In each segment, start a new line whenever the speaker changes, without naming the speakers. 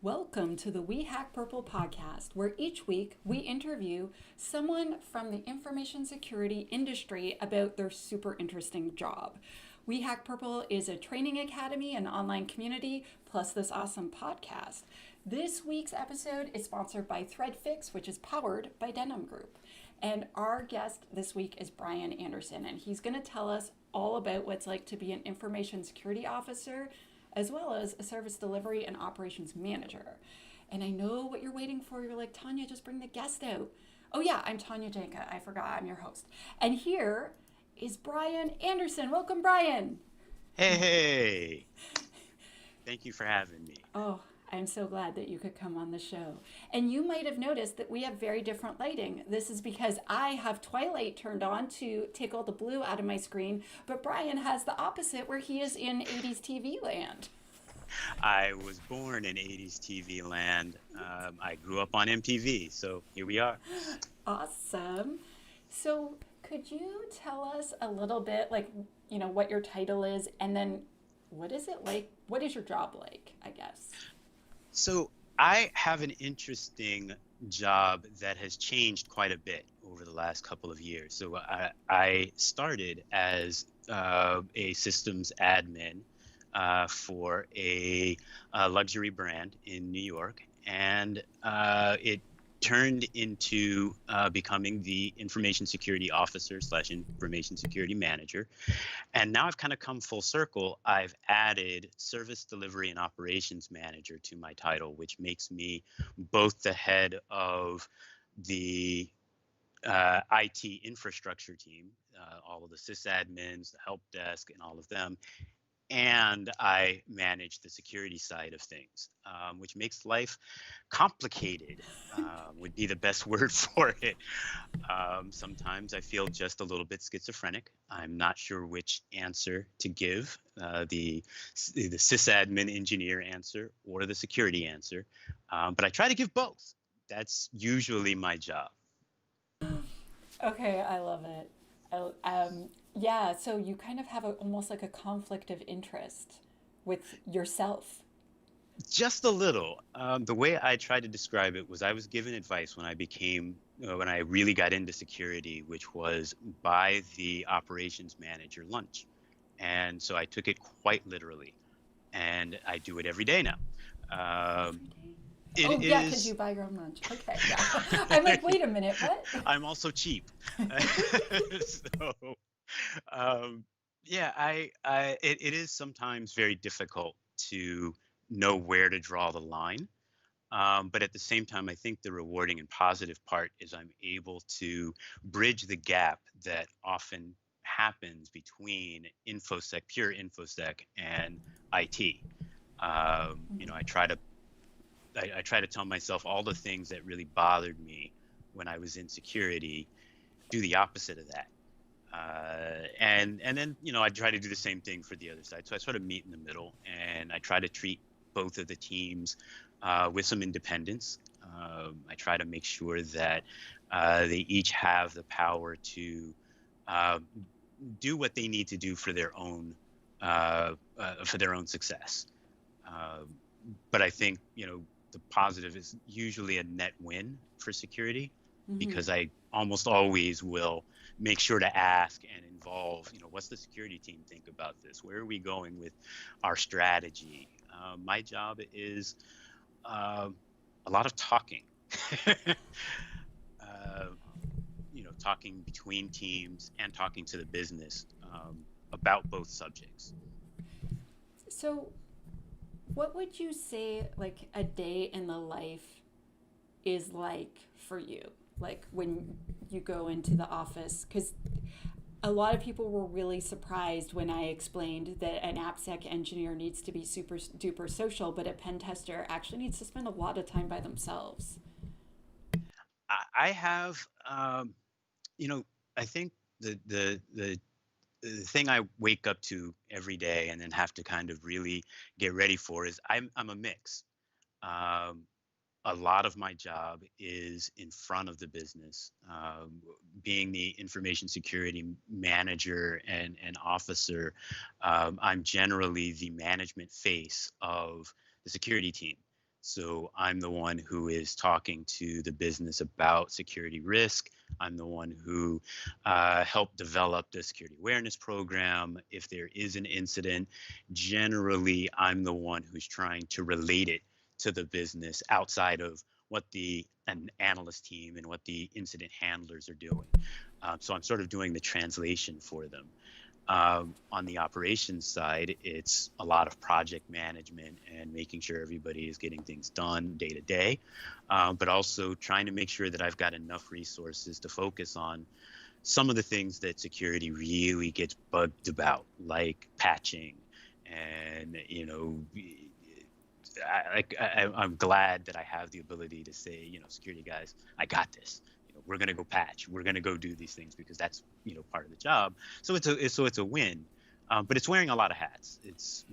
Welcome to the We Hack Purple podcast, where each week we interview someone from the information security industry about their super interesting job. We Hack Purple is a training academy and online community, plus this awesome podcast. This week's episode is sponsored by Threadfix, which is powered by Denim Group. And our guest this week is Brian Anderson, and he's going to tell us all about what it's like to be an information security officer, as well as a service delivery and operations manager. And I know what you're waiting for. You're like, Tanya, just bring the guest out. Oh yeah, I'm Tanya Janca. I forgot, I'm your host. And here is Brian Anderson. Welcome, Brian.
Hey, thank you for having me.
Oh, I'm so glad that you could come on the show. And you might have noticed that we have very different lighting. This is because I have Twilight turned on to take all the blue out of my screen, but Brian has the opposite where he is in 80s TV land.
I was born in 80s TV land. I grew up on MTV, so here we are.
Awesome. So could you tell us a little bit, what your title is, and then what is it like? What is your job like, I guess?
So I have an interesting job that has changed quite a bit over the last couple of years. So I started as a systems admin for a luxury brand in New York, and it turned into becoming the information security officer / information security manager. And now I've kind of come full circle. I've added service delivery and operations manager to my title, which makes me both the head of the IT infrastructure team, all of the sysadmins, the help desk, and all of them. And I manage the security side of things, which makes life complicated, would be the best word for it. Sometimes I feel just a little bit schizophrenic. I'm not sure which answer to give, the sysadmin engineer answer or the security answer, but I try to give both. That's usually my job.
Okay, I love it. Yeah, so you kind of have almost like a conflict of interest with yourself.
Just a little. The way I tried to describe it was I was given advice when when I really got into security, which was buy the operations manager lunch. And so I took it quite literally, and I do it every day now. Um,
Every day.
it
Oh, yeah, because you
is,
buy your own lunch. Okay, yeah. I'm like, wait a minute, what?
I'm also cheap. So, um, yeah, it is sometimes very difficult to know where to draw the line. But at the same time, I think the rewarding and positive part is I'm able to bridge the gap that often happens between InfoSec, pure InfoSec, and IT. I try to tell myself all the things that really bothered me when I was in security, do the opposite of that. And then I try to do the same thing for the other side. So I sort of meet in the middle, and I try to treat both of the teams with some independence. I try to make sure that they each have the power to uh, do what they need to do for their own success. Uh, but I think the positive is usually a net win for security,
Mm-hmm.
because I almost always will make sure to ask and involve, what's the security team think about this? Where are we going with our strategy? My job is uh, a lot of talking, uh, talking between teams and talking to the business about both subjects.
So, what would you say, like, a day in the life is like for you? Like, when you go into the office? Because a lot of people were really surprised when I explained that an AppSec engineer needs to be super duper social, but a pen tester actually needs to spend a lot of time by themselves.
I have, you know, I think the thing I wake up to every day and then have to kind of really get ready for is I'm a mix. Um, a lot of my job is in front of the business, being the information security manager and officer. I'm generally the management face of the security team. So I'm the one who is talking to the business about security risk. I'm the one who helped develop the security awareness program. If there is an incident, generally I'm the one who's trying to relate it to the business outside of what an analyst team and what the incident handlers are doing. So I'm sort of doing the translation for them. On the operations side, it's a lot of project management and making sure everybody is getting things done day to day, but also trying to make sure that I've got enough resources to focus on some of the things that security really gets bugged about, like patching. And, I'm glad that I have the ability to say, security guys, I got this. We're going to go patch. We're going to go do these things because that's, part of the job. So it's a win. But it's wearing a lot of hats. It's,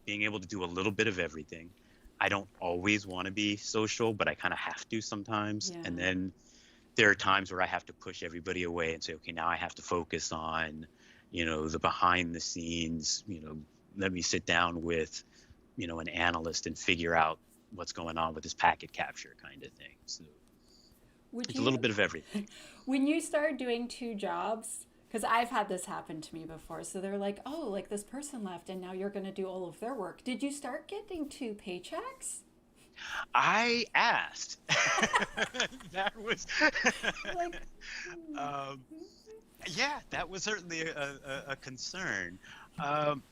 being able to do a little bit of everything. I don't always want to be social, but I kind of have to sometimes.
Yeah.
And then there are times where I have to push everybody away and say, okay, now I have to focus on, the behind the scenes, let me sit down with, an analyst and figure out what's going on with this packet capture kind of thing. So
Would
it's a little
you,
bit of everything.
when you start doing two jobs, because I've had this happen to me before, so they're like, oh, like this person left and now you're going to do all of their work. Did you start getting two paychecks?
I asked. That was,
Like,
um, yeah, that was certainly a concern. Um,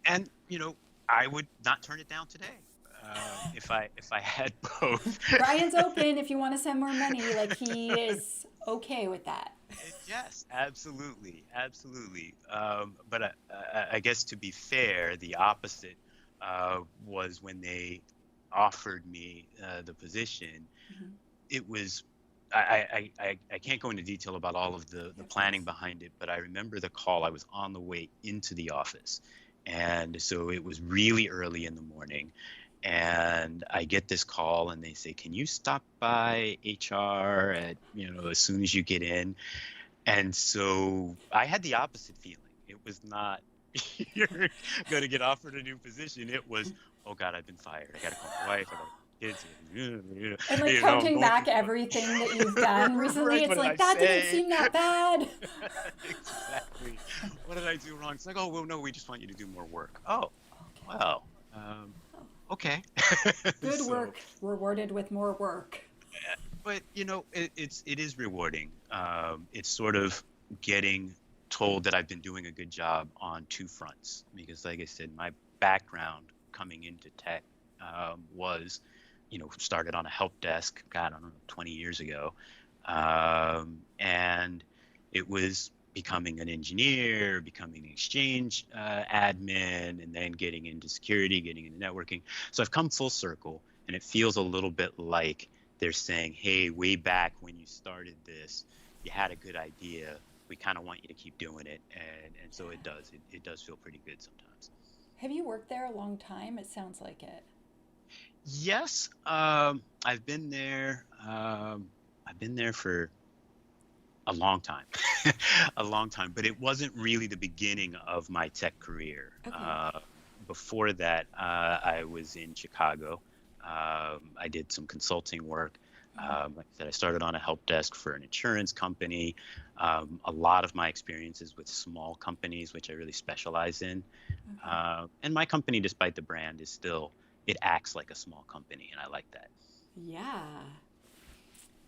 and I would not turn it down today if I had both.
Brian's open if you want to send more money. Like, he is okay with that.
Yes, absolutely, absolutely. But I guess to be fair, the opposite was when they offered me the position.
Mhm.
It was I can't go into detail about all of the
Of
planning
course.
behind it, but I remember the call. I was on the way into the office, and so it was really early in the morning, and I get this call, and they say, "Can you stop by HR at as soon as you get in?" And so I had the opposite feeling. It was not you're going to get offered a new position. It was, oh God, I've been fired. I got to call my wife. I got to kids.
And like
I'm
counting
going
back
through
everything that you've done recently,
right. What
it's
did I
like, that didn't
say?
seem that bad.
Exactly. What did I do wrong? It's like, oh well, no, we just want you to do more work. Oh,
Okay.
well, um,
Oh,
okay.
good
So,
work rewarded with more work.
but it is rewarding. It's sort of getting told that I've been doing a good job on two fronts because, like I said, my background coming into tech was, started on a help desk. God, I don't know, 20 years ago, and it was becoming an engineer, becoming an exchange admin, and then getting into security, getting into networking. So I've come full circle, and it feels a little bit like they're saying, hey, way back when you started this, you had a good idea. We kind of want you to keep doing it. And so it does. It does feel pretty good sometimes.
Have you worked there a long time? It sounds like it.
Yes, I've been there. I've been there for a long time, a long time, but it wasn't really the beginning of my tech career.
Okay.
Before that, I was in Chicago. I did some consulting work.
Mhm.
Like I said, I started on a help desk for an insurance company. A lot of my experiences with small companies, which I really specialize in.
Okay.
And my company, despite the brand, is still, it acts like a small company, and I like that.
Yeah.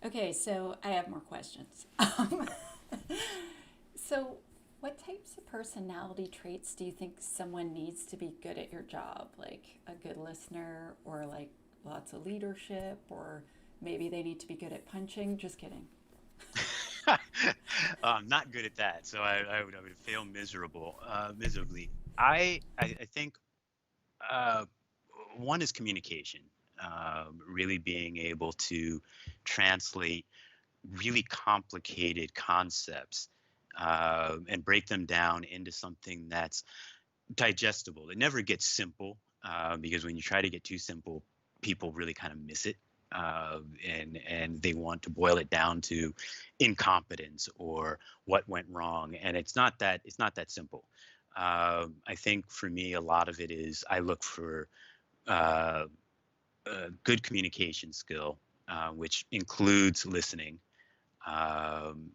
Okay, so I have more questions. So, what types of personality traits do you think someone needs to be good at your job? Like a good listener, or like lots of leadership, or maybe they need to be good at punching? Just kidding.
I'm not good at that, so I would fail miserably. I think uh, one is communication, really being able to translate really complicated concepts and break them down into something that's digestible. It never gets simple because when you try to get too simple, people really kind of miss it. And they want to boil it down to incompetence or what went wrong, and it's not that simple. I think for me, a lot of it is I look for uh, a good communication skill, which includes listening. Um,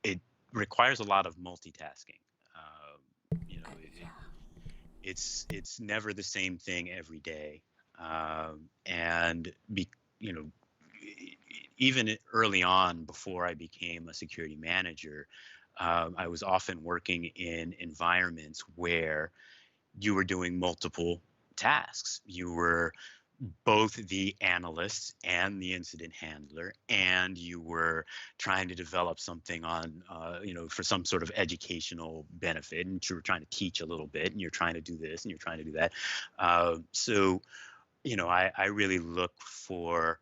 it requires a lot of multitasking. Um, you know,
Yeah.
it's never the same thing every day, and you know, even early on, before I became a security manager, I was often working in environments where you were doing multiple tasks. You were both the analyst and the incident handler, and you were trying to develop something on, for some sort of educational benefit, and you were trying to teach a little bit, and you're trying to do this, and you're trying to do that. I really look for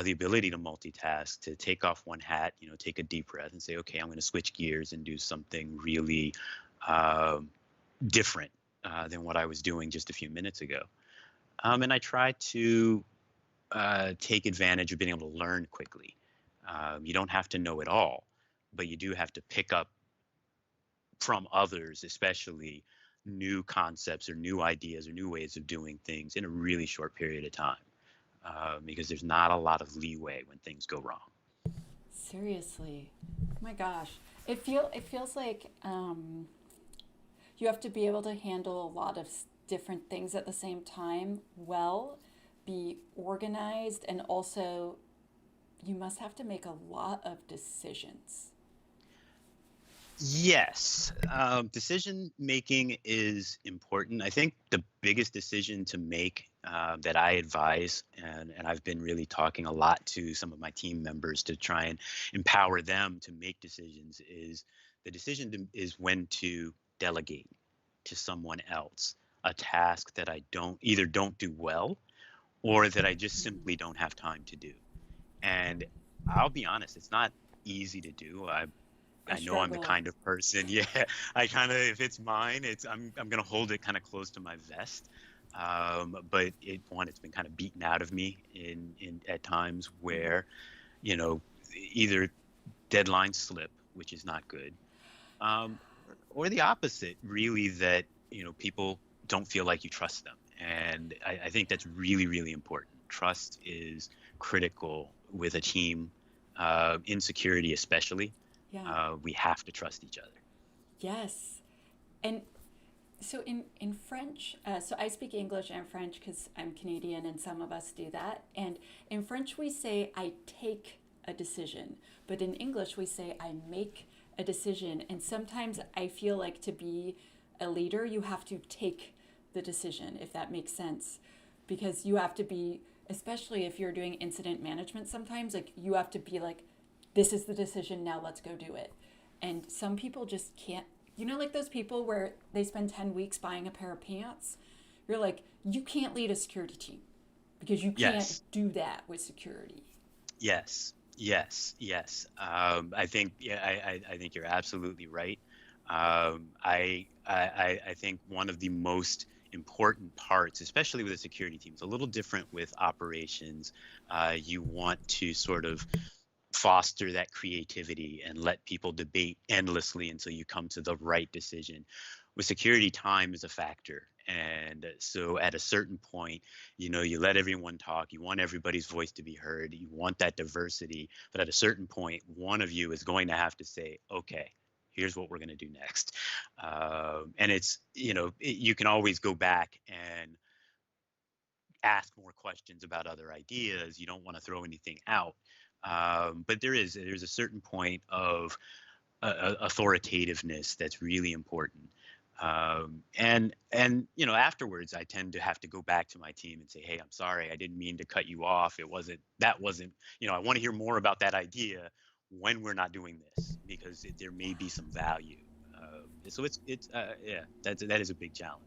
the ability to multitask, to take off one hat, take a deep breath and say, okay, I'm going to switch gears and do something really um, different than what I was doing just a few minutes ago. And I try to take advantage of being able to learn quickly. You don't have to know it all, but you do have to pick up from others, especially new concepts or new ideas or new ways of doing things in a really short period of time, because there's not a lot of leeway when things go wrong.
Seriously. Oh my gosh. It feels like you have to be able to handle a lot of different things at the same time well, be organized, and also you must have to make a lot of decisions.
Yes, decision making is important. I think the biggest decision to make that I advise, and I've been really talking a lot to some of my team members to try and empower them to make decisions, is the decision is when to delegate to someone else a task that I don't do well, or that I just simply don't have time to do. And I'll be honest, it's not easy to do.
I
I know I'm the
struggle.
kind of person, yeah, I kind of, if it's mine, I'm gonna hold it kind of close to my vest. But it's been kind of beaten out of me in at times
Mm-hmm.
where, you know, either deadlines slip, which is not good, um, or the opposite, really, that, people don't feel like you trust them. And I think that's really, really important. Trust is critical with a team, in security especially.
Yeah.
We have to trust each other.
Yes. And so in French, so I speak English and French because I'm Canadian, and some of us do that. And in French, we say I take a decision, but in English, we say I make a decision. And sometimes I feel like to be a leader, you have to take the decision, if that makes sense, because you have to be, especially if you're doing incident management. Sometimes like you have to be like, this is the decision, now let's go do it. And some people just can't, like those people where they spend 10 weeks buying a pair of pants? You're like, you can't lead a security team because you can't
Yes,
do that with security.
yes, yes, yes. I think, yeah, I think you're absolutely right. I think one of the most important parts, especially with a security team, it's a little different with operations. You want to sort of foster that creativity and let people debate endlessly until you come to the right decision. With security, time is a factor. And so at a certain point, you let everyone talk. You want everybody's voice to be heard. You want that diversity. But at a certain point, one of you is going to have to say, okay, here's what we're going to do next. And you can always go back and ask more questions about other ideas. You don't want to throw anything out. But there's a certain point of authoritativeness that's really important. And afterwards, I tend to have to go back to my team and say, hey, I'm sorry, I didn't mean to cut you off. That wasn't, I want to hear more about that idea when we're not doing this, because there may be some value. So it's yeah, that is a big challenge.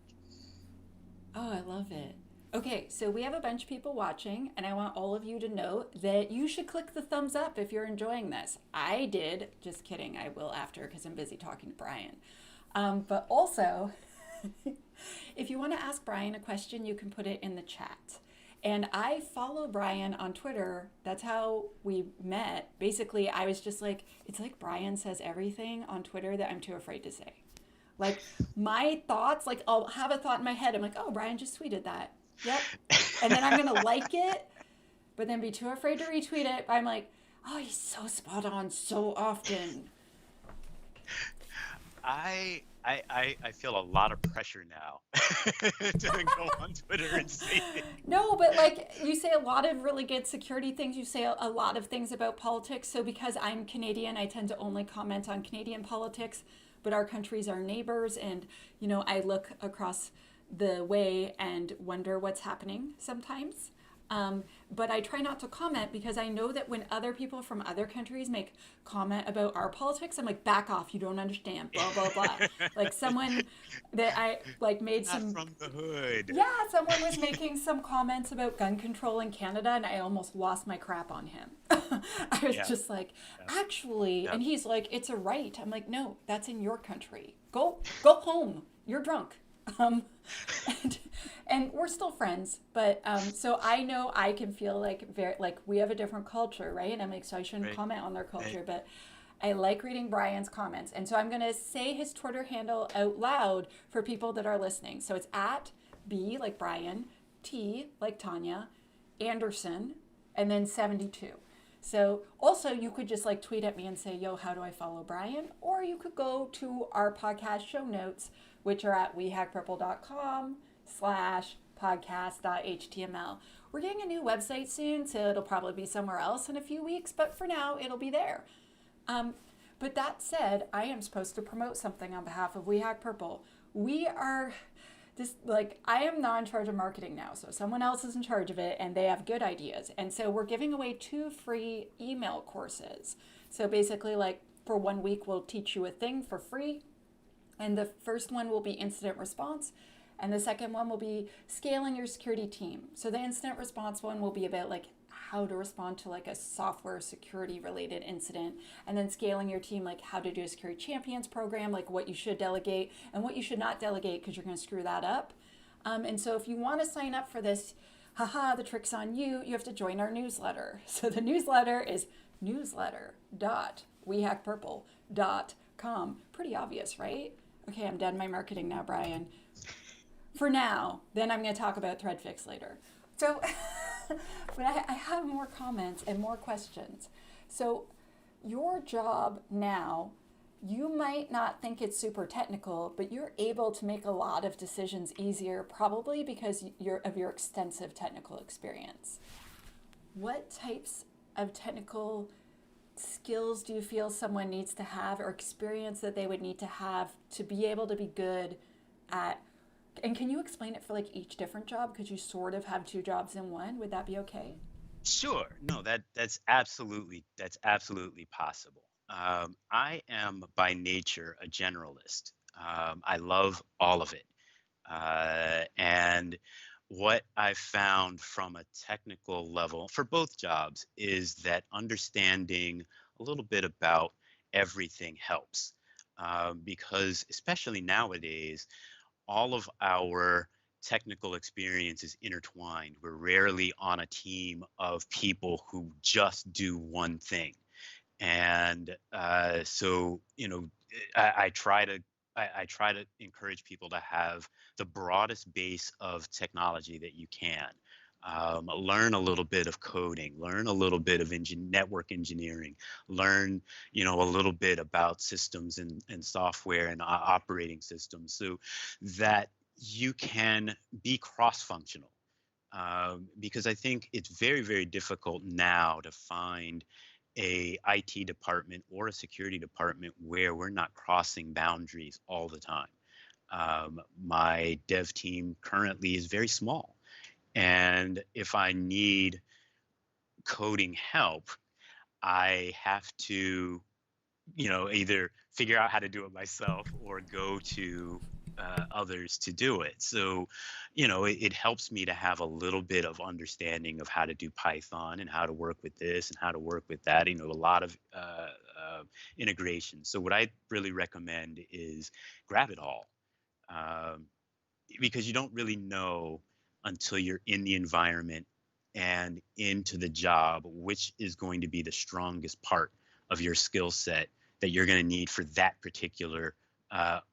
Oh, I love it. Okay, so we have a bunch of people watching, and I want all of you to know that you should click the thumbs up if you're enjoying this. I did. Just kidding. I will after because I'm busy talking to Brian. But also, if you want to ask Brian a question, you can put it in the chat. And I follow Brian on Twitter. That's how we met. Basically, I was just like, it's like Brian says everything on Twitter that I'm too afraid to say. Like my thoughts, like I'll have a thought in my head. I'm like, oh, Brian just tweeted that. Yep. and then I'm gonna like it, but then be too afraid to retweet it. I'm like, oh, he's so spot on so often.
I feel a lot of pressure now to go on Twitter and say it.
No, but like you say a lot of really good security things. You say a lot of things about politics. So because I'm Canadian, I tend to only comment on Canadian politics, but our countries are neighbors. And, I look across the way and wonder what's happening sometimes. But I try not to comment because I know that when other people from other countries make comment about our politics, I'm like, back off, you don't understand, blah, blah, blah. Like someone that I like made
Not
some,
from the hood.
yeah, someone was making some comments about gun control in Canada, and I almost lost my crap on him. I was
Yeah,
just like,
yeah,
actually,
yeah.
and he's like, it's a right. I'm like, no, that's in your country. Go home. You're drunk. Um, and, and we're still friends, but so I know I can feel like very like we have a different culture, right? And I'm like, so I shouldn't
Right,
comment on their
right.
culture, but I like reading Brian's comments, and so I'm gonna say his Twitter handle out loud for people that are listening. So it's at B like Brian, T like Tanya, Anderson, and then 72. So also you could just like tweet at me and say, yo, how do I follow Brian? Or you could go to our podcast show notes, which are at wehackpurple.com/podcast.html. We're getting a new website soon, so it'll probably be somewhere else in a few weeks, but for now it'll be there. Um, but that said, I am supposed to promote something on behalf of We Hack Purple. We are just like, I am not in charge of marketing now, so someone else is in charge of it and they have good ideas. And so we're giving away 2 free email courses. So basically, like, for 1 week, we'll teach you a thing for free. And the first one will be incident response, and the second one will be scaling your security team. So the incident response one will be about like how to respond to like a software security related incident, and then scaling your team, like how to do a security champions program, like what you should delegate and what you should not delegate because you're going to screw that up. And so if you want to sign up for this, haha, the trick's on you. You have to join our newsletter. So the newsletter is newsletter.wehackpurple.com. Pretty obvious, right? Okay, I'm done my marketing now, Brian. For now, then I'm going to talk about Threadfix later. So, but I have more comments and more questions. So, your job now, you might not think it's super technical, but you're able to make a lot of decisions easier, probably because of your extensive technical experience. What types of technical skills do you feel someone needs to have, or experience that they would need to have to be able to be good at, and can you explain it for like each different job, because you sort of have 2 jobs in one? Would that be okay?
Sure. No, that's absolutely possible. I am by nature a generalist. I love all of it. And what I found from a technical level for both jobs is that understanding a little bit about everything helps. Because especially nowadays, all of our technical experience is intertwined. We're rarely on a team of people who just do one thing. And so, I try to encourage people to have the broadest base of technology that you can. Learn a little bit of coding, learn a little bit of network engineering, learn, a little bit about systems and software and operating systems, so that you can be cross-functional. Because I think it's very, very difficult now to find a IT department or a security department where we're not crossing boundaries all the time. My dev team currently is very small, and if I need coding help, I have to, either figure out how to do it myself or go to others to do it. So, it helps me to have a little bit of understanding of how to do Python and how to work with this and how to work with that. A lot of integration. So, what I really recommend is grab it all, um, because you don't really know until you're in the environment and into the job which is going to be the strongest part of your skill set that you're going to need for that particular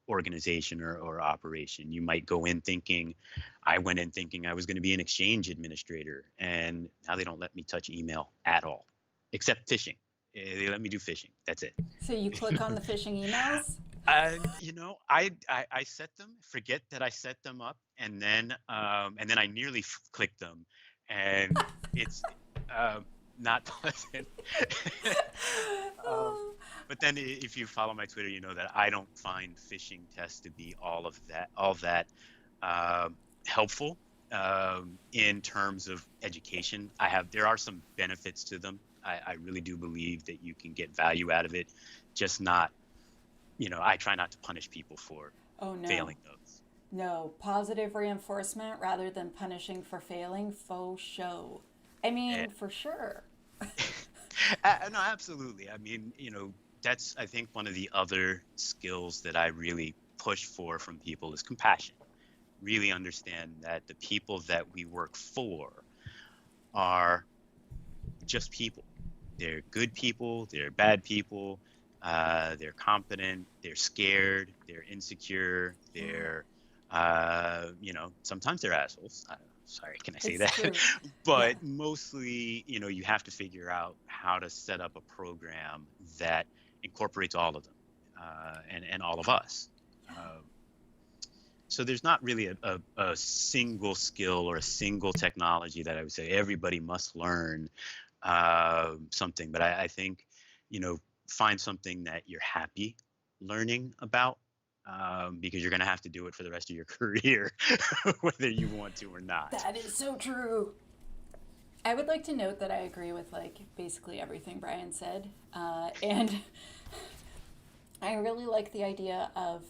organization or operation. You might go in thinking, I went in thinking I was going to be an exchange administrator, and now they don't let me touch email at all, except phishing. They let me do phishing. That's it.
So you click on the phishing emails?
I set them, forget that I set them up, and then I nearly clicked them, and it's not pleasant. um, but then if you follow my Twitter, you know that I don't find phishing tests to be all that helpful in terms of education. There are some benefits to them. I really do believe that you can get value out of it, just not, I try not to punish people for
Oh no.
failing those.
No, positive reinforcement rather than punishing for failing, faux show. I
Eh,
mean, for sure.
no, absolutely. I mean, that's, I think, one of the other skills that I really push for from people is compassion. Really understand that the people that we work for are just people. They're good people, they're bad people, they're competent, they're scared, they're insecure,
Yeah,
sometimes they're assholes. Sorry, can I say
it's
that?
true. Yeah.
But mostly, you have to figure out how to set up a program that incorporates all of them, and all of us.
Yeah.
So there's not really a single skill or a single technology that I would say everybody must learn something, but I think, find something that you're happy learning about, because you're going to have to do it for the rest of your career, whether you want to or not.
That is so true. I would like to note that I agree with like basically everything Brian said. And I really like the idea of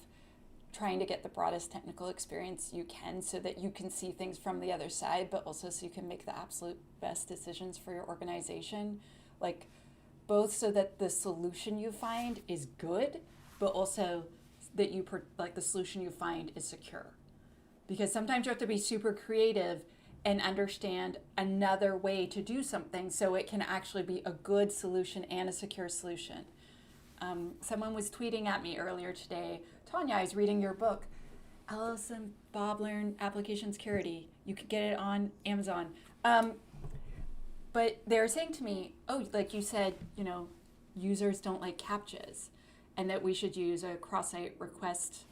trying to get the broadest technical experience you can so that you can see things from the other side, but also so you can make the absolute best decisions for your organization. Like, both so that the solution you find is good, but also that like the solution you find is secure. Because sometimes you have to be super creative and understand another way to do something so it can actually be a good solution and a secure solution. Someone was tweeting at me earlier today, Tanya, I was reading your book, Alice and Bob Learn Application Security. You could get it on Amazon. But they were saying to me, oh, like you said, users don't like CAPTCHAs, and that we should use a cross-site request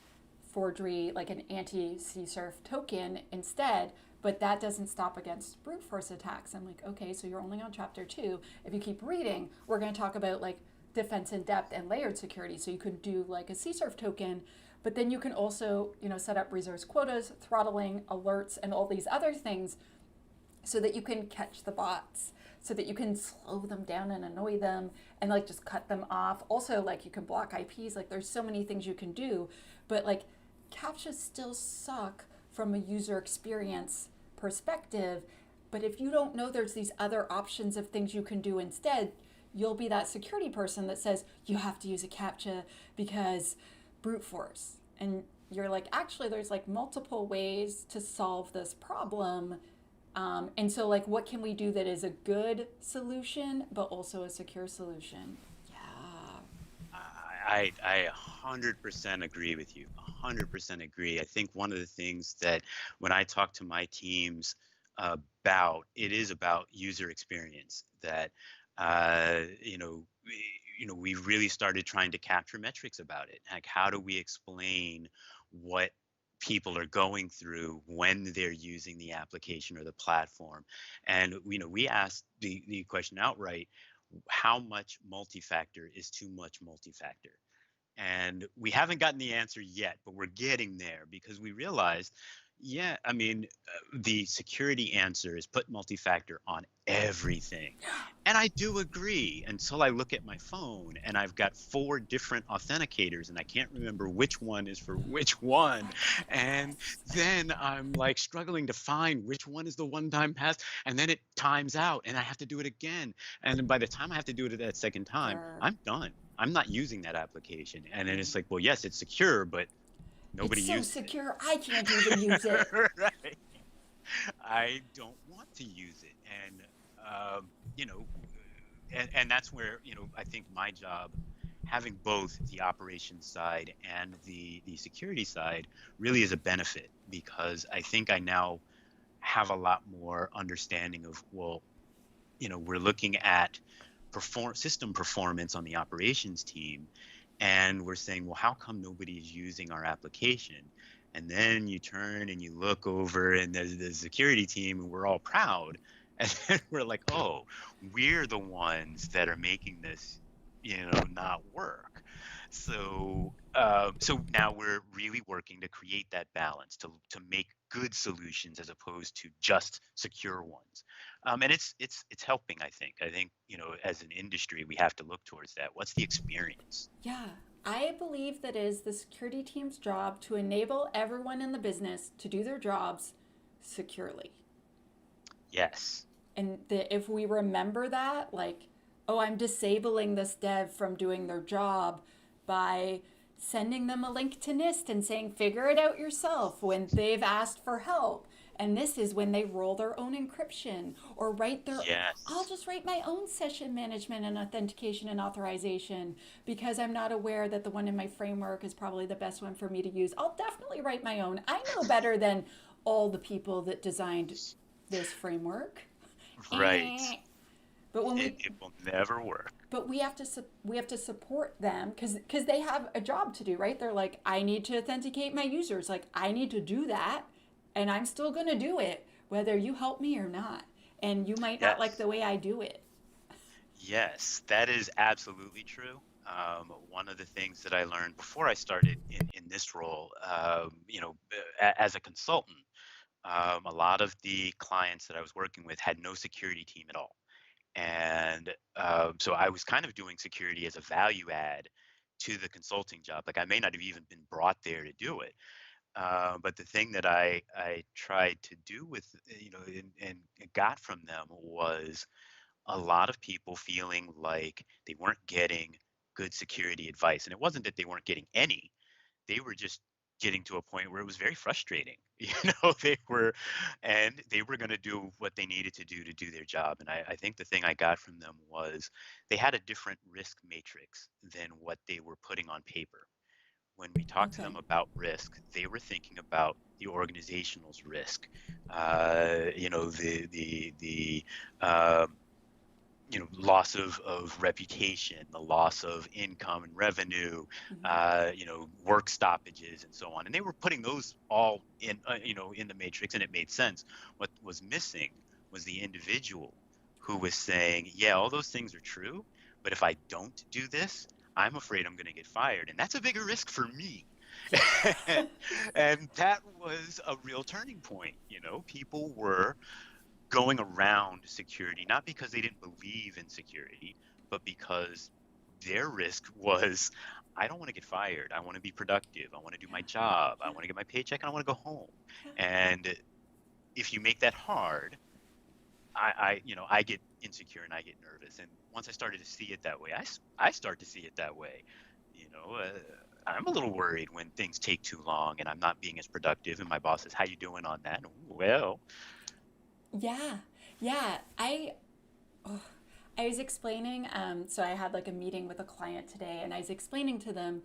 forgery, like an anti-CSRF token instead, but that doesn't stop against brute force attacks. I'm like, okay, so you're only on chapter 2. If you keep reading, we're going to talk about like defense in depth and layered security. So you could do like a CSRF token, but then you can also, set up resource quotas, throttling, alerts, and all these other things so that you can catch the bots, so that you can slow them down and annoy them and like just cut them off. Also, like you can block IPs, like there's so many things you can do, but like CAPTCHAs still suck from a user experience perspective. But if you don't know there's these other options of things you can do instead, you'll be that security person that says you have to use a CAPTCHA because brute force. And you're like, actually, there's like multiple ways to solve this problem. And so, like, what can we do that is a good solution, but also a secure solution? Yeah.
I 100% agree with you. 100% agree. I think one of the things that when I talk to my teams about, it is about user experience. That we really started trying to capture metrics about it. Like, how do we explain what people are going through when they're using the application or the platform? And we asked the question outright: how much multi-factor is too much multi-factor? And we haven't gotten the answer yet, but we're getting there, because we realized, yeah, I mean, the security answer is put multi-factor on everything. And I do agree, until I look at my phone and I've got 4 different authenticators and I can't remember which one is for which one. And then I'm like struggling to find which one is the one-time pass, and then it times out and I have to do it again. And then by the time I have to do it that second time,
Sure.
I'm done. I'm not using that application. And then it's like, well, yes, it's secure, but
It's
nobody
so
uses it.
secure, I can't even use it.
Right. I don't want to use it. And, you know, and that's where, I think my job having both the operations side and the security side really is a benefit, because I think I now have a lot more understanding of, well, we're looking at system performance on the operations team, and we're saying, well, how come nobody is using our application? And then you turn and you look over, and there's the security team, and we're all proud. And then we're like, oh, we're the ones that are making this, not work. So now we're really working to create that balance, to make good solutions as opposed to just secure ones. And it's helping, I think. As an industry, we have to look towards that. What's the experience?
Yeah. I believe that it is the security team's job to enable everyone in the business to do their jobs securely.
Yes.
And if we remember that, like, oh, I'm disabling this dev from doing their job by sending them a link to NIST and saying, figure it out yourself when they've asked for help. And this is when they roll their own encryption or I'll
Yes.
just write my own session management and authentication and authorization because I'm not aware that the one in my framework is probably the best one for me to use. I'll definitely write my own. I know better than all the people that designed this framework.
Right.
Eh. But when we
It will never work.
but we have to support them because they have a job to do, right? They're like, I need to authenticate my users, like I need to do that, and I'm still going to do it whether you help me or not, and you might not like
Yes.
the way I do it.
Yes, that is absolutely true. One of the things that I learned before I started in this role, as a consultant, a lot of the clients that I was working with had no security team at all. And so I was kind of doing security as a value add to the consulting job. Like, I may not have even been brought there to do it. But the thing that I tried to do with, and got from them was a lot of people feeling like they weren't getting good security advice. And it wasn't that they weren't getting any, they were just getting to a point where it was very frustrating. They were going to do what they needed to do their job. And I think the thing I got from them was they had a different risk matrix than what they were putting on paper. When we talked to
Okay.
them about risk, they were thinking about the organizational's risk, the loss of reputation, the loss of income and revenue,
Mm-hmm.
work stoppages, and so on. And they were putting those all in the matrix, and it made sense. What was missing was the individual who was saying, yeah, all those things are true, but if I don't do this, I'm afraid I'm going to get fired, and that's a bigger risk for me.
Yeah.
And that was a real turning point. People were going around security, not because they didn't believe in security, but because their risk was, I don't want to get fired. I want to be productive. I want to do my job. I
Yeah.
want to get my paycheck, and I want to go home.
Yeah.
And if you make that hard, I get insecure and I get nervous. And once I started to see it that way, I start to see it that way. You know, uh, I'm a little worried when things take too long and I'm not being as productive. And my boss says, "How you doing on that?" Well,
Yeah. Yeah. Oh, I was explaining, so I had like a meeting with a client today, and I was explaining to them,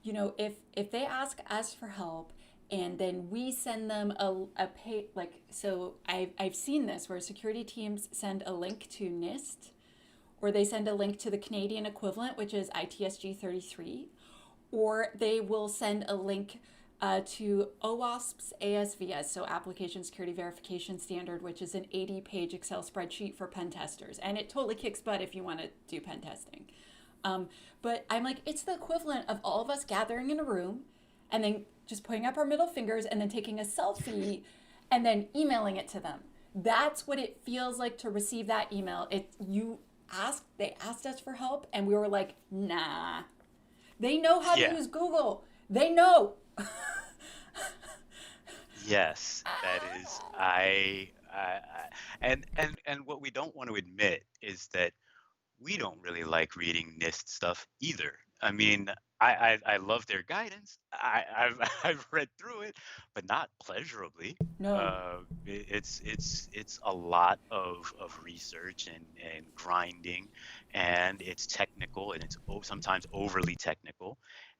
if they ask us for help and then we send them a pay, like, so I've seen this where security teams send a link to NIST, or they send a link to the Canadian equivalent, which is ITSG 33, or they will send a link to OWASP's ASVS, so Application Security Verification Standard, which is an 80-page Excel spreadsheet for pen testers. And it totally kicks butt if you want to do pen testing. But I'm like, it's the equivalent of all of us gathering in a room and then just putting up our middle fingers and then taking a selfie and then emailing it to them. That's what it feels like to receive that email. They asked us for help and we were like, nah. They know how to
yeah.
use Google. They know.
Yes, that is and what we don't want to admit is that we don't really like reading NIST stuff either. I mean, I love their guidance. I've I've read through it, but not pleasurably.
No.
It's a lot of research and grinding, and it's technical, and it's sometimes overly technical,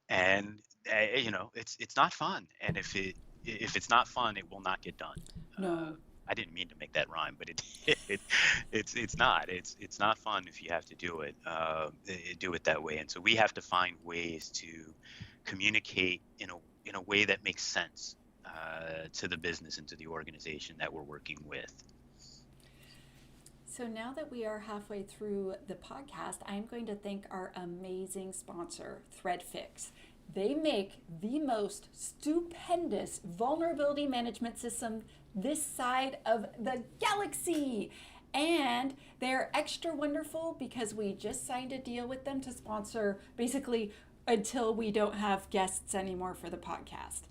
and it's not fun. And if it's not fun, it will not get done.
No.
I didn't mean to make that rhyme, but it did. It's not. It's not fun if you have to do it. Do it that way, and so we have to find ways to communicate in a way that makes sense to the business and to the organization that we're working with.
So now that we are halfway through the podcast, I'm going to thank our amazing sponsor, threadfix. They make the most stupendous vulnerability management system this side of the galaxy. And they're extra wonderful because we just signed a deal with them to sponsor basically until we don't have guests anymore for the podcast.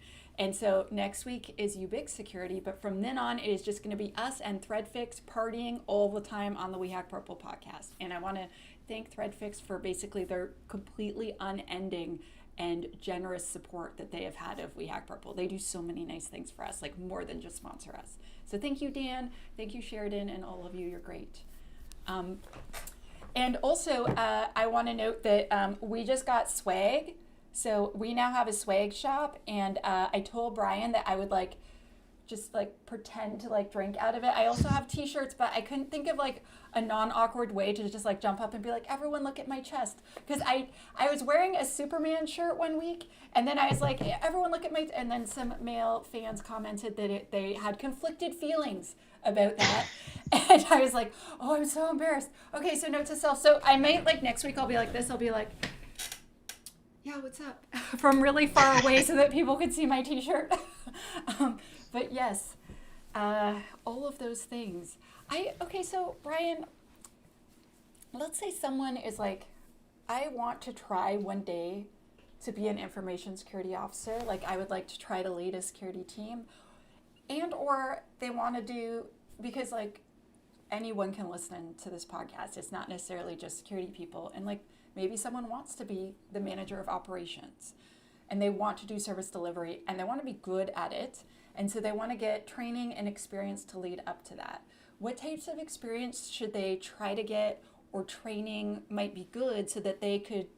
And so next week is Ubix Security, but from then on, it is just going to be us and Threadfix partying all the time on the We Hack Purple podcast. And I want to thank Threadfix for basically their completely unending and generous support that they have had of We Hack Purple. They do so many nice things for us, like more than just sponsor us. So thank you, Dan. Thank you, Sheridan, and all of you. You're great. And also, I want to note that we just got swag. So we now have a swag shop, and I told Brian that I would just pretend to drink out of it. I also have t-shirts, but I couldn't think of a non-awkward way to just jump up and be like, everyone look at my chest. Because I was wearing a Superman shirt one week, and then I was like, everyone look at my, and then some male fans commented that they had conflicted feelings about that. And I was like, oh, I'm so embarrassed. Okay, so note to self. So I might next week I'll be like this. I'll be like, yeah, what's up? From really far away so that people could see my t-shirt. But yes, all of those things. Okay, so Brian, let's say someone is like, I want to try one day to be an information security officer. I would like to try to lead a security team. And or they want to do, because anyone can listen to this podcast. It's not necessarily just security people. And maybe someone wants to be the manager of operations and they want to do service delivery and they want to be good at it. And so they want to get training and experience to lead up to that. What types of experience should they try to get, or training might be good so that they could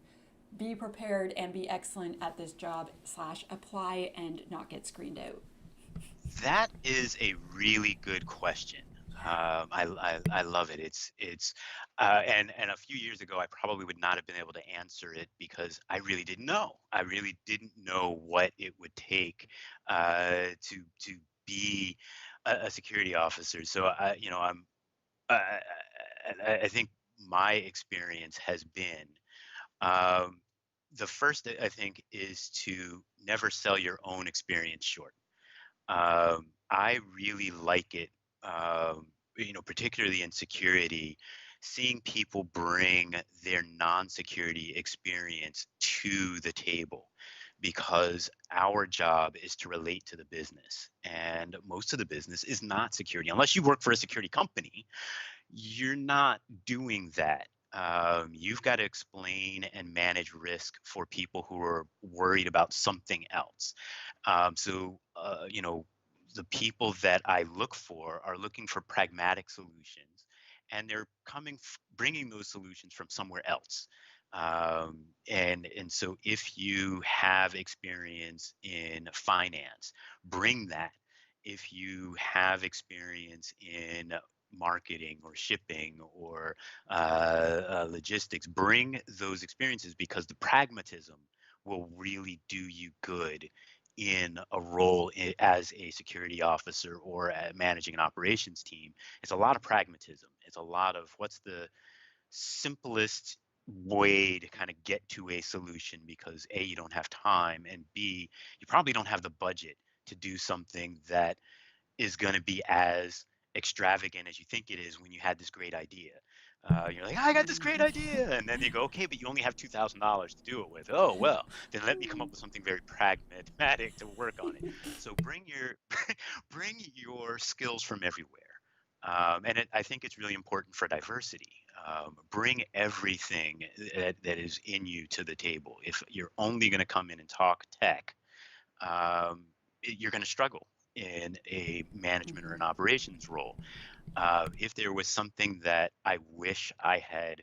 be prepared and be excellent at this job / apply and not get screened out?
That is a really good question. I love it. And a few years ago, I probably would not have been able to answer it because I really didn't know. I really didn't know what it would take to be a security officer. So I, I think my experience has been the first, I think, is to never sell your own experience short. I really like it, particularly in security, seeing people bring their non-security experience to the table, because our job is to relate to the business, and most of the business is not security. Unless you work for a security company, you're not doing that. You've got to explain and manage risk for people who are worried about something else. The people that I look for are looking for pragmatic solutions, and they're bringing those solutions from somewhere else. And so if you have experience in finance, bring that. If you have experience in marketing or shipping or logistics, bring those experiences, because the pragmatism will really do you good in a role as a security officer or managing an operations team. It's a lot of pragmatism. It's a lot of what's the simplest way to kind of get to a solution, because A, you don't have time, and B, you probably don't have the budget to do something that is going to be as extravagant as you think it is when you had this great idea. You're like, I got this great idea, and then you go, okay, but you only have $2,000 to do it with. Oh well, then let me come up with something very pragmatic to work on it. So bring your bring your skills from everywhere. I think it's really important for diversity. Bring everything that is in you to the table. If you're only going to come in and talk tech, you're going to struggle in a management or
Hmm.
an operations role. If there was something that I wish I had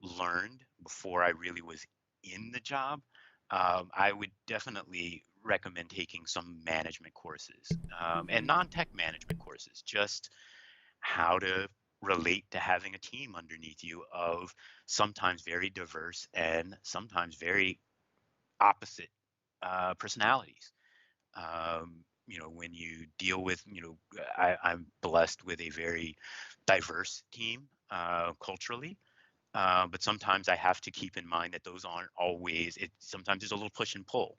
learned before I really was in the job, I would definitely recommend taking some management courses, and
Hmm.
non-tech management courses, just how to relate to having a team underneath you of sometimes very diverse and sometimes very opposite personalities. When you deal with, I'm blessed with a very diverse team culturally, but sometimes I have to keep in mind that those aren't always, sometimes there's a little push and pull.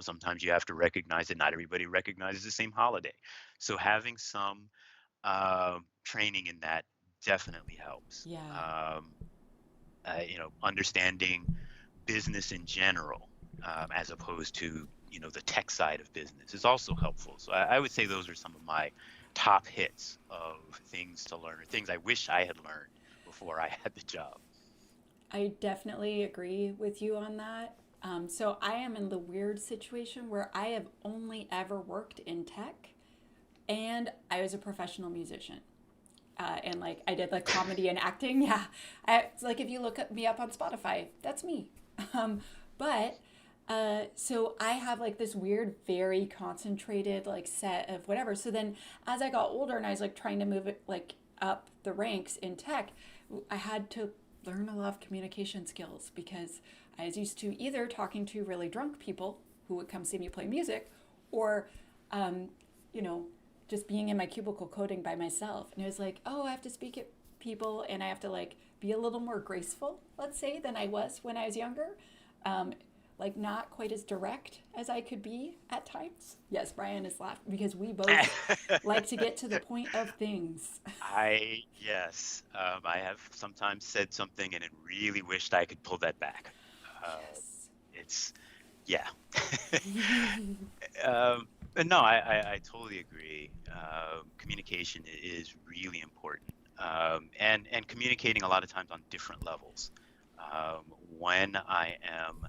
Sometimes you have to recognize that not everybody recognizes the same holiday. So having some training in that definitely helps.
Yeah.
Understanding business in general, as opposed to the tech side of business is also helpful. So I would say those are some of my top hits of things to learn, or things I wish I had learned before I had the job.
I definitely agree with you on that. So I am in the weird situation where I have only ever worked in tech, and I was a professional musician. And like I did like comedy and acting. Yeah, it's like if you look me up on Spotify, that's me. Um, but so I have like this weird, very concentrated like set of whatever. So then as I got older and I was like trying to move it like up the ranks in tech, I had to learn a lot of communication skills because I was used to either talking to really drunk people who would come see me play music, or um, you know, just being in my cubicle coding by myself. And it was like, oh, I have to speak at people and I have to like be a little more graceful, let's say, than I was when I was younger. Um, like not quite as direct as I could be at times. Yes, Brian is laughing because we both like to get to the point of things.
Yes, I have sometimes said something and it really wished I could pull that back. Uh,
Yes.
it's, yeah. But no, I totally agree. Communication is really important, and communicating a lot of times on different levels. When I am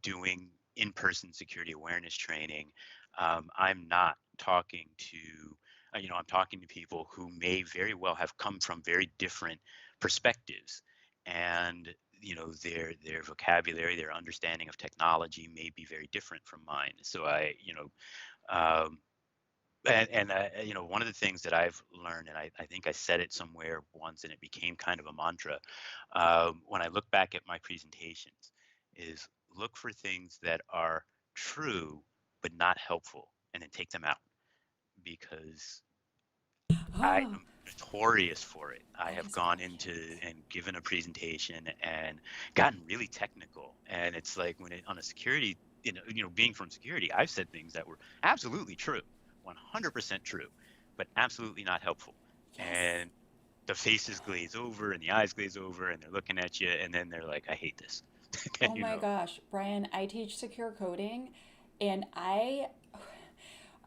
doing in-person security awareness training, I'm not talking to, I'm talking to people who may very well have come from very different perspectives, and their vocabulary, their understanding of technology may be very different from mine. So um, one of the things that I've learned, and I think I said it somewhere once, and it became kind of a mantra, when I look back at my presentations, is look for things that are true but not helpful, and then take them out, because I
Oh,
am notorious for it. I
that
have
is
gone into
brilliant.
and given a presentation and gotten really technical, and it's like when it on a security, being from security, I've said things that were absolutely true, 100% true, but absolutely not helpful.
Yes.
And the faces glaze over and the eyes glaze over, and they're looking at you, and then they're like, "I hate this." And
Oh my gosh, Brian, I teach secure coding and I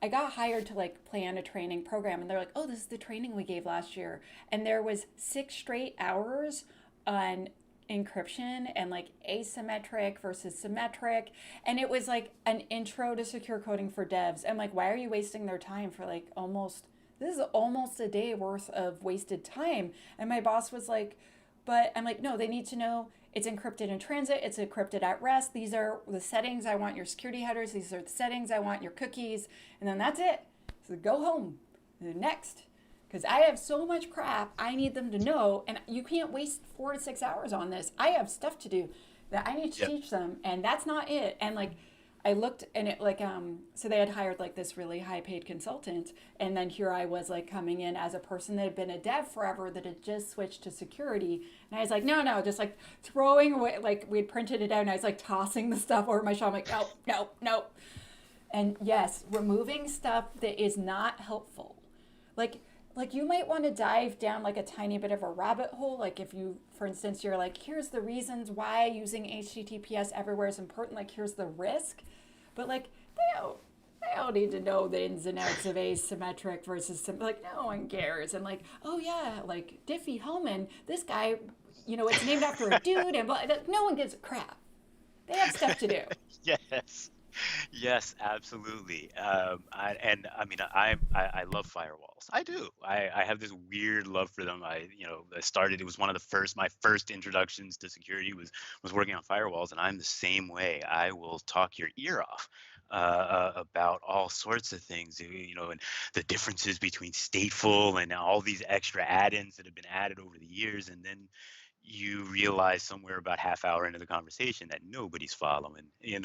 got hired to like plan a training program and they're like, "Oh, this is the training we gave last year." And there was 6 straight hours on encryption and like asymmetric versus symmetric, and it was like an intro to secure coding for devs. I'm like, "Why are you wasting their time for like almost this is almost a day worth of wasted time?" And my boss was like, "But I'm like, no, they need to know it's encrypted in transit, it's encrypted at rest. These are the settings I want your security headers, these are the settings I want your cookies, and then that's it. So go home. Next. Because I have so much crap I need them to know, and you can't waste 4 to 6 hours on this. I have stuff to do that I need to
Yep.
teach them, and that's not it. And like, I looked and it like so they had hired like this really high paid consultant, and then here I was like coming in as a person that had been a dev forever that had just switched to security, and I was like, no, just like throwing away, like we had printed it out and I was like tossing the stuff over my shoulder. I'm like, no. And yes, removing stuff that is not helpful. Like like you might want to dive down like a tiny bit of a rabbit hole. Like if you, for instance, you're like, here's the reasons why using HTTPS everywhere is important. Like here's the risk, but like I don't need to know the ins and outs of asymmetric versus like no one cares. And like, oh yeah, like Diffie-Hellman, this guy, it's named after a dude, and no one gives a crap. They have stuff to do.
Yes. Yes, absolutely. I mean, I love firewalls. I do. I have this weird love for them. I started. It was one of the first. My first introductions to security was working on firewalls, and I'm the same way. I will talk your ear off about all sorts of things. And the differences between stateful and all these extra add-ins that have been added over the years, and then you realize somewhere about half hour into the conversation that nobody's following. They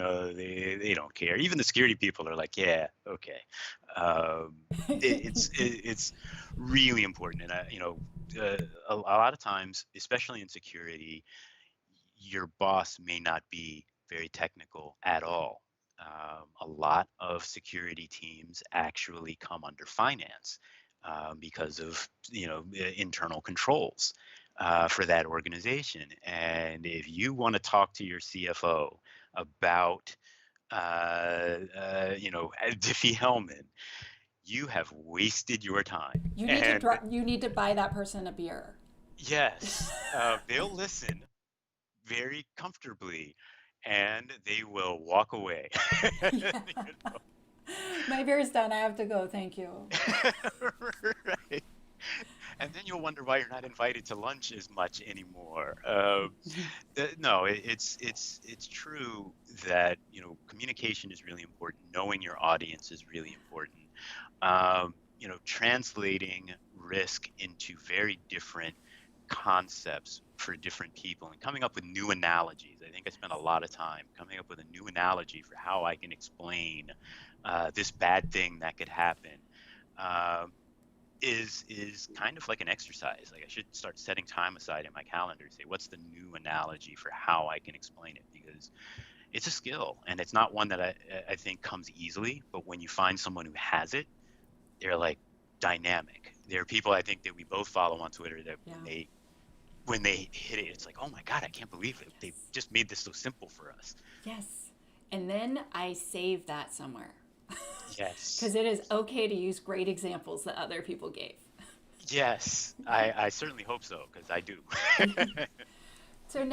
don't care. Even the security people are like, yeah, okay. Um, it's really important, and a lot of times, especially in security, your boss may not be very technical at all. A lot of security teams actually come under finance because of internal controls for that organization. And if you want to talk to your CFO about Diffie-Hellman, you have wasted your time. And
You need to buy that person a beer.
yes, they'll listen very comfortably and they will walk away.
Yeah. My beer's done. I have to go. Thank you.
Right. And then you'll wonder why you're not invited to lunch as much anymore. No, it's true that communication is really important. Knowing your audience is really important. Translating risk into very different concepts for different people and coming up with new analogies. I think I spent a lot of time coming up with a new analogy for how I can explain this bad thing that could happen. Is kind of like an exercise. Like I should start setting time aside in my calendar to say, what's the new analogy for how I can explain it? Because it's a skill and it's not one that I think comes easily, but when you find someone who has it, they're like dynamic. There are people I think that we both follow on Twitter that
Yeah.
when they hit it, it's like, oh my God, I can't believe it.
Yes.
They just made this so simple for us.
Yes. And then I save that somewhere.
Yes.
Because it is okay to use great examples that other people gave.
Yes. I certainly hope so, because I do.
So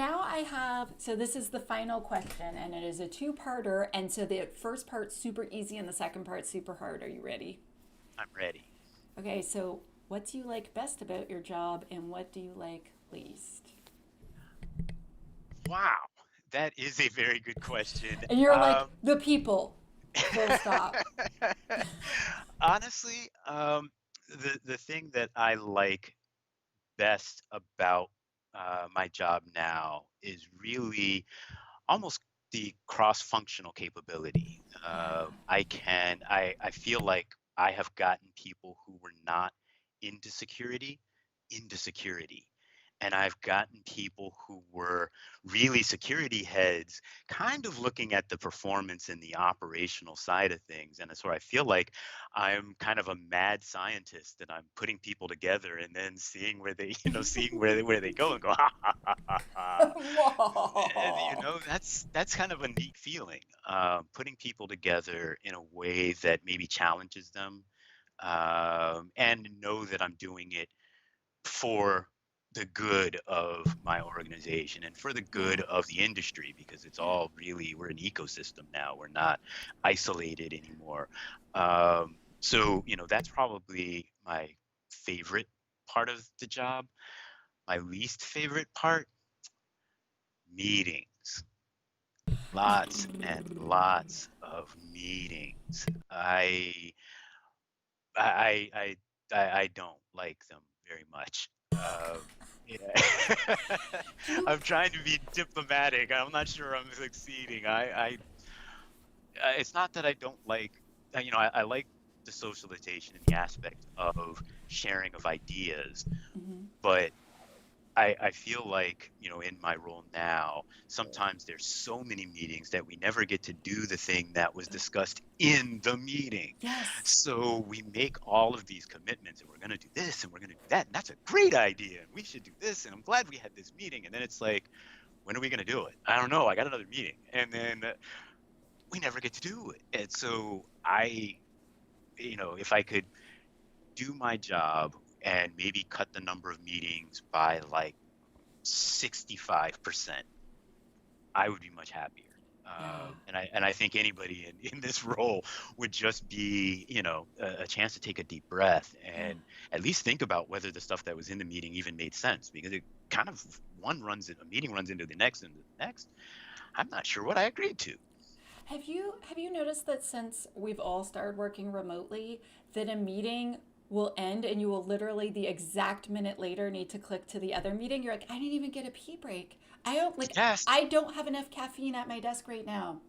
so this is the final question, and it is a two-parter. And so the first part's super easy and the second part's super hard. Are you ready?
I'm ready.
Okay, so what do you like best about your job and what do you like least?
Wow. That is a very good question.
And you're like, the people, full stop.
Honestly, the thing that I like best about my job now is really almost the cross-functional capability.
Yeah.
I feel like I have gotten people who were not into security. And I've gotten people who were really security heads kind of looking at the performance and the operational side of things. And it's where I feel like I'm kind of a mad scientist and I'm putting people together and then seeing where they, seeing where they go and go, ha, ha, ha, ha, ha. And,
Whoa.
that's kind of a neat feeling, putting people together in a way that maybe challenges them, and know that I'm doing it for the good of my organization and for the good
Yeah.
of the industry, because it's
Yeah.
all really, we're an ecosystem now. We're not isolated anymore. So, that's probably my favorite part of the job. My least favorite part, meetings. Lots and lots of meetings. I I I don't like them very much. Yeah.
You
I'm trying to be diplomatic. I'm not sure I'm succeeding. It's not that I don't like, I like the socialization and the aspect of sharing of ideas,
Mhm.
but I feel like, in my role now, sometimes there's so many meetings that we never get to do the thing that was discussed in the meeting.
Yes.
So we make all of these commitments and we're going to do this and we're going to do that. And that's a great idea. And we should do this. And I'm glad we had this meeting. And then it's like, when are we going to do it? I don't know. I got another meeting. And then we never get to do it. And so if I could do my job and maybe cut the number of meetings by like 65%, I would be much happier.
Yeah.
And I think anybody in this role would just be, a chance to take a deep breath
Yeah.
and at least think about whether the stuff that was in the meeting even made sense, because it kind of a meeting runs into the next and the next. I'm not sure what I agreed to.
Have you noticed that since we've all started working remotely, that a meeting will end and you will literally the exact minute later need to click to the other meeting? You're like, I didn't even get a pee break.
Yes,
I don't have enough caffeine at my desk right now.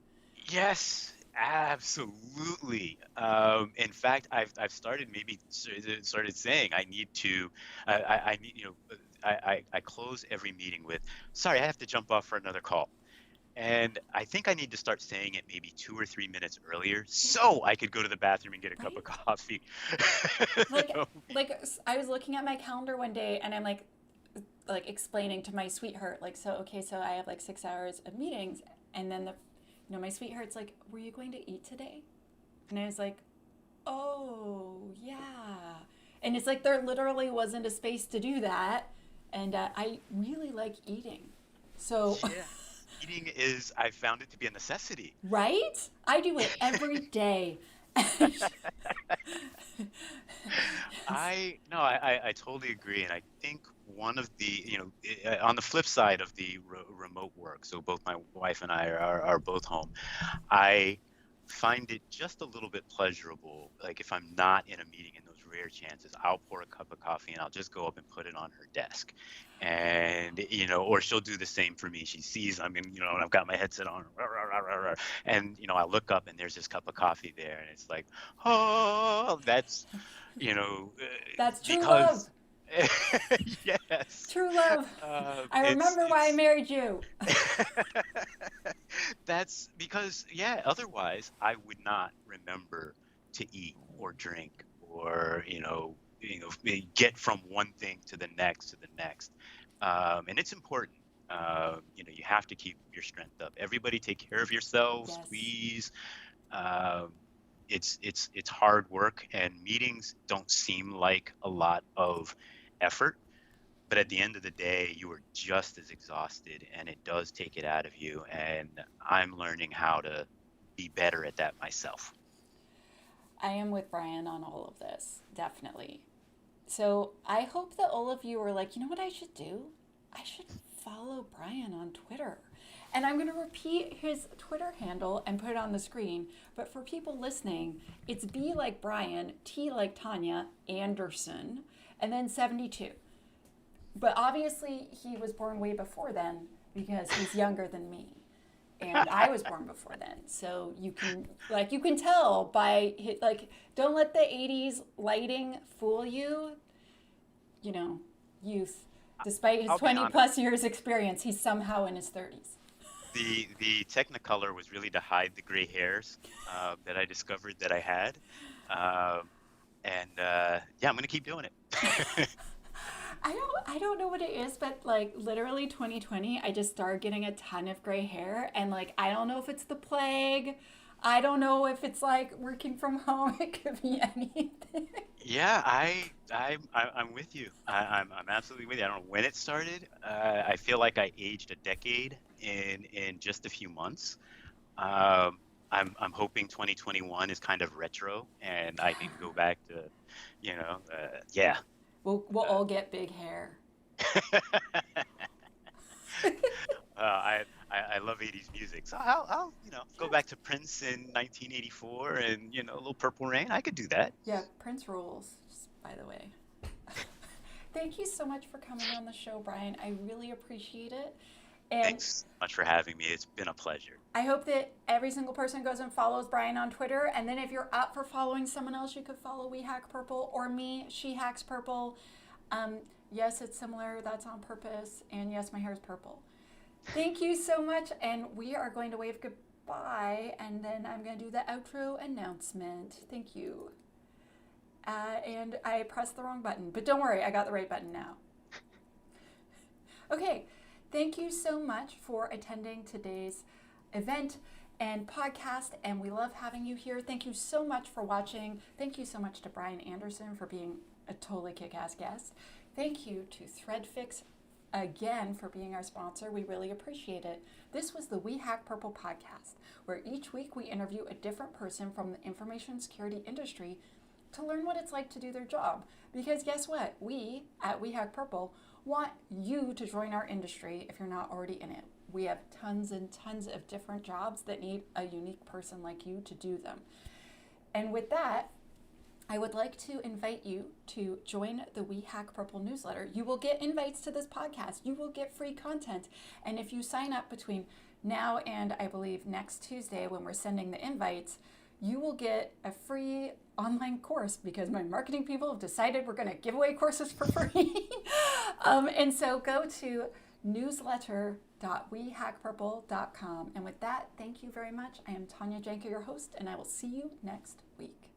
yes, absolutely. In fact, I've started started saying I need to, I need, I close every meeting with, sorry, I have to jump off for another call. And I think I need to start saying it maybe 2 or 3 minutes earlier
Yeah,
so I could go to the bathroom and get a cup of
right?
coffee. You
Like
know?
I was looking at my calendar one day and I'm like explaining to my sweetheart like, so okay, so I have like 6 hours of meetings, and then my sweetheart's like, were you going to eat today? And I was like, oh yeah. And it's like there literally wasn't a space to do that, and I really like eating, so
Yeah. Eating is, I found it to be a necessity.
right, I do it every day.
I no, I totally agree, and I think one of the, on the flip side of the remote work, so both my wife and I are both home. I find it just a little bit pleasurable. Like if I'm not in a meeting, in those rare chances, I'll pour a cup of coffee and I'll just go up and put it on her desk. And, or she'll do the same for me. She sees I'm in, and I've got my headset on, rah, rah, rah, rah, rah. And, I look up and there's this cup of coffee there. And it's like, oh, that's, you know, uh,
That's true love.
because, yes,
True love. I remember why I
it's
married you.
That's because, yeah, otherwise I would not remember to eat or drink or, get from one thing to the next to the next. And it's important. You have to keep your strength up. Everybody take care of yourselves,
Yes.
please. Um, it's hard work, and meetings don't seem like a lot of effort, but at the end of the day, you are just as exhausted, and it does take it out of you. And I'm learning how to be better at that myself.
I am with Brian on all of this, definitely. So I hope that all of you are like, you know what I should do? I should follow Brian on Twitter. And I'm going to repeat his Twitter handle and put it on the screen. But for people listening, it's B like Brian, T like Tanya, Anderson, and then 72. But obviously, he was born way before then because he's younger than me. And I was born before then. So you can tell by don't let the 80s lighting fool you, you know, youth. Despite his
I'll be
20
honest.
plus years experience, he's somehow in his 30s.
The Technicolor was really to hide the gray hairs that I discovered that I had, and yeah, I'm gonna keep doing it.
I don't know what it is, but like literally 2020, I just started getting a ton of gray hair, and like I don't know if it's the plague. I don't know if it's like working from home. It could be anything.
Yeah, I'm with you. I'm absolutely with you. I don't know when it started. I feel like I aged a decade in just a few months. Um, I'm hoping 2021 is kind of retro and I can go back to, yeah.
We'll all get big hair.
I love 80s music, so I'll go back to Prince in 1984 and a little Purple Rain. I could do that.
Yeah, Prince rules, just by the way. Thank you so much for coming on the show, Brian. I really appreciate it. And
Thanks so much for having me. It's been a pleasure.
I hope that every single person goes and follows Brian on Twitter. And then if you're up for following someone else, you could follow We Hack Purple or me, She Hacks Purple. Yes, it's similar. That's on purpose. And yes, my hair is purple. Thank you so much. And we are going to wave goodbye. And then I'm going to do the outro announcement. Thank you. And I pressed the wrong button. But don't worry, I got the right button now. Okay. Thank you so much for attending today's event. and podcast, and we love having you here. Thank you so much for watching. Thank you so much to Brian Anderson for being a totally kick-ass guest. Thank you to Threadfix again for being our sponsor. We really appreciate it. This was the We Hack Purple podcast, where each week we interview a different person from the information security industry to learn what it's like to do their job. Because guess what? We at We Hack Purple want you to join our industry if you're not already in it. We have tons and tons of different jobs that need a unique person like you to do them. And with that, I would like to invite you to join the We Hack Purple newsletter. You will get invites to this podcast. You will get free content. And if you sign up between now and I believe next Tuesday when we're sending the invites, you will get a free online course because my marketing people have decided we're going to give away courses for free. And so go to newsletter.wehackpurple.com. And with that, thank you very much. I am Tanya, Janca, your host, and I will see you next week.